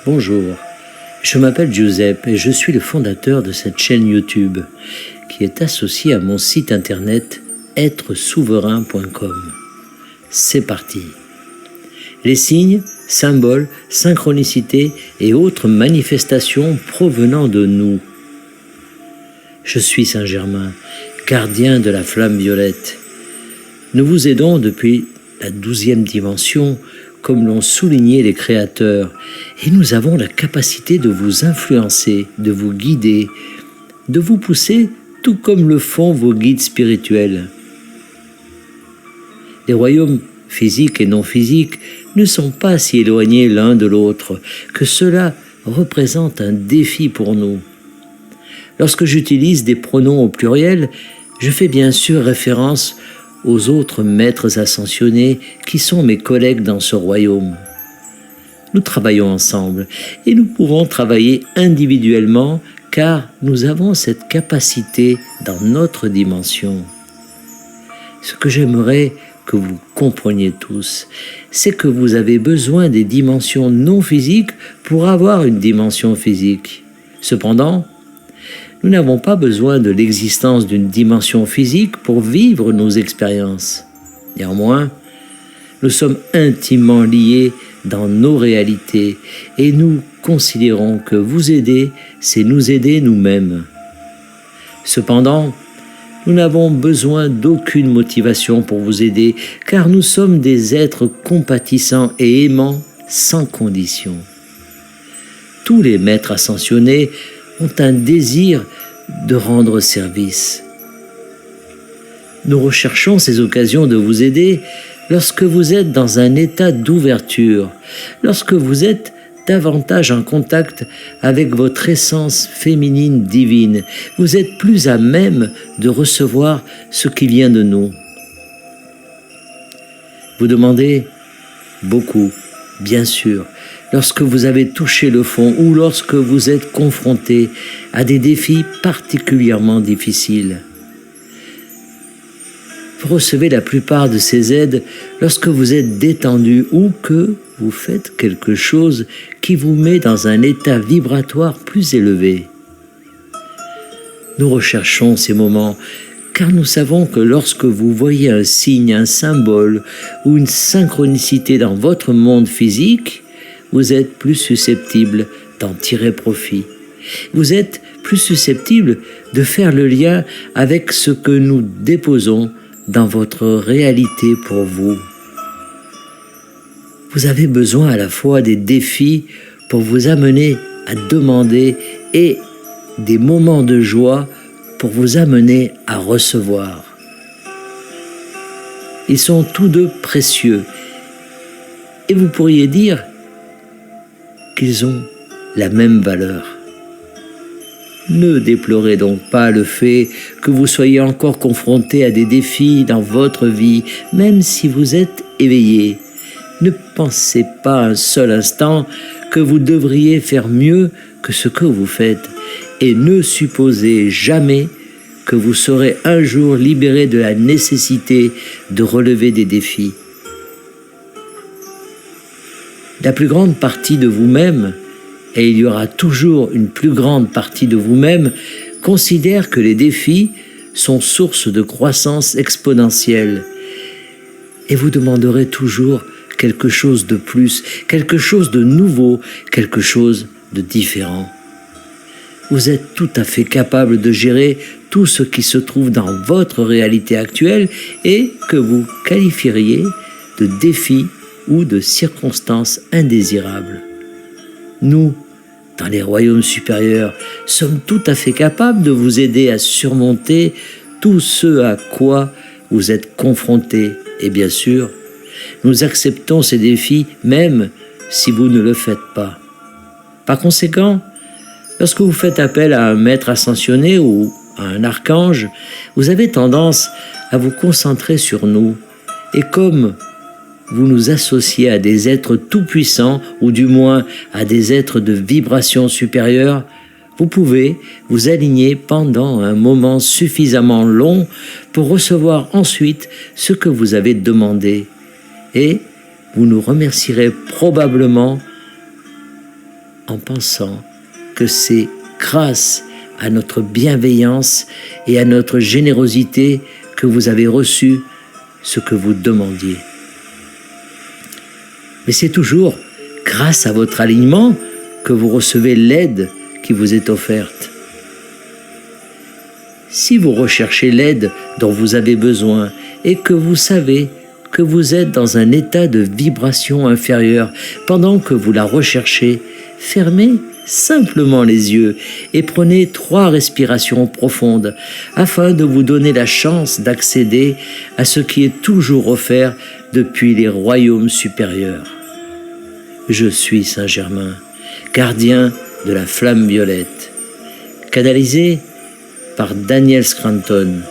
Bonjour, je m'appelle Giuseppe et je suis le fondateur de cette chaîne YouTube qui est associée à mon site internet êtresouverain.com. C'est parti. Les signes, symboles, synchronicités et autres manifestations provenant de nous. Je suis Saint-Germain, gardien de la flamme violette. Nous vous aidons depuis la 12e dimension, comme l'ont souligné les créateurs, et nous avons la capacité de vous influencer, de vous guider, de vous pousser tout comme le font vos guides spirituels. Les royaumes physiques et non physiques ne sont pas si éloignés l'un de l'autre que cela représente un défi pour nous. Lorsque j'utilise des pronoms au pluriel, je fais bien sûr référence aux autres maîtres ascensionnés qui sont mes collègues dans ce royaume. Nous travaillons ensemble et nous pouvons travailler individuellement car nous avons cette capacité dans notre dimension. Ce que j'aimerais que vous compreniez tous, c'est que vous avez besoin des dimensions non physiques pour avoir une dimension physique. Cependant, nous n'avons pas besoin de l'existence d'une dimension physique pour vivre nos expériences. Néanmoins, nous sommes intimement liés dans nos réalités et nous considérons que vous aider, c'est nous aider nous-mêmes. Cependant, nous n'avons besoin d'aucune motivation pour vous aider car nous sommes des êtres compatissants et aimants sans condition. Tous les maîtres ascensionnés ont un désir de rendre service. Nous recherchons ces occasions de vous aider lorsque vous êtes dans un état d'ouverture, lorsque vous êtes davantage en contact avec votre essence féminine divine. Vous êtes plus à même de recevoir ce qui vient de nous. Vous demandez beaucoup, bien sûr, lorsque vous avez touché le fond ou lorsque vous êtes confronté à des défis particulièrement difficiles. Vous recevez la plupart de ces aides lorsque vous êtes détendu ou que vous faites quelque chose qui vous met dans un état vibratoire plus élevé. Nous recherchons ces moments car nous savons que lorsque vous voyez un signe, un symbole ou une synchronicité dans votre monde physique, vous êtes plus susceptible d'en tirer profit. Vous êtes plus susceptible de faire le lien avec ce que nous déposons dans votre réalité pour vous. Vous avez besoin à la fois des défis pour vous amener à demander et des moments de joie pour vous amener à recevoir. Ils sont tous deux précieux et vous pourriez dire qu'ils ont la même valeur. Ne déplorez donc pas le fait que vous soyez encore confronté à des défis dans votre vie, même si vous êtes éveillé. Ne pensez pas un seul instant que vous devriez faire mieux que ce que vous faites et ne supposez jamais que vous serez un jour libéré de la nécessité de relever des défis. La plus grande partie de vous-même, et il y aura toujours une plus grande partie de vous-même, considère que les défis sont source de croissance exponentielle. Et vous demanderez toujours quelque chose de plus, quelque chose de nouveau, quelque chose de différent. Vous êtes tout à fait capable de gérer tout ce qui se trouve dans votre réalité actuelle et que vous qualifieriez de défis ou de circonstances indésirables. Nous, dans les royaumes supérieurs, sommes tout à fait capables de vous aider à surmonter tout ce à quoi vous êtes confrontés. Et bien sûr, nous acceptons ces défis même si vous ne le faites pas. Par conséquent, lorsque vous faites appel à un maître ascensionné ou à un archange, vous avez tendance à vous concentrer sur nous. Et comme vous nous associez à des êtres tout-puissants, ou du moins à des êtres de vibration supérieure, vous pouvez vous aligner pendant un moment suffisamment long pour recevoir ensuite ce que vous avez demandé. Et vous nous remercierez probablement en pensant que c'est grâce à notre bienveillance et à notre générosité que vous avez reçu ce que vous demandiez. Mais c'est toujours grâce à votre alignement que vous recevez l'aide qui vous est offerte. Si vous recherchez l'aide dont vous avez besoin et que vous savez que vous êtes dans un état de vibration inférieure pendant que vous la recherchez, fermez simplement les yeux et prenez 3 respirations profondes afin de vous donner la chance d'accéder à ce qui est toujours offert depuis les royaumes supérieurs. Je suis Saint-Germain, gardien de la flamme violette, canalisé par Daniel Scranton.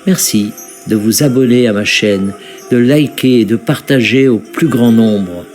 Merci de vous abonner à ma chaîne, de liker et de partager au plus grand nombre.